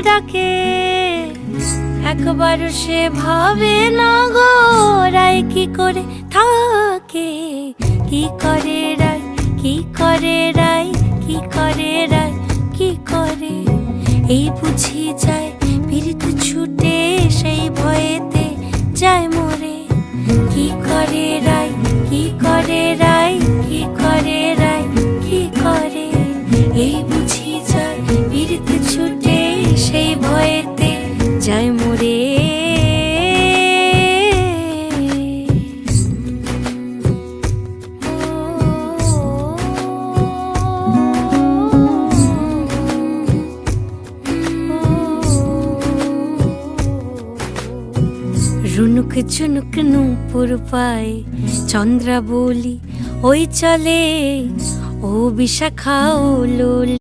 ডাকে, একবারও সে ভাবে না গো রায় কি করে থাকে। কি করে রায়, কি করে রায়, কি করে রায়, কি করে। এই বুঝি যায় পীড়িত ছুটে, সেই ভয়েতে যায় মরে। কি করে রায়, কি করে রায়, কি করে রায়, কি করে। এই বুঝি যায় পীড়িত ছুটে, সেই ভয়েতে যায় মরে। রুনুক ঝুনুক নূপুর পায় চন্দ্রাবলী, ওই চলে ও বিশাখা ও লোল।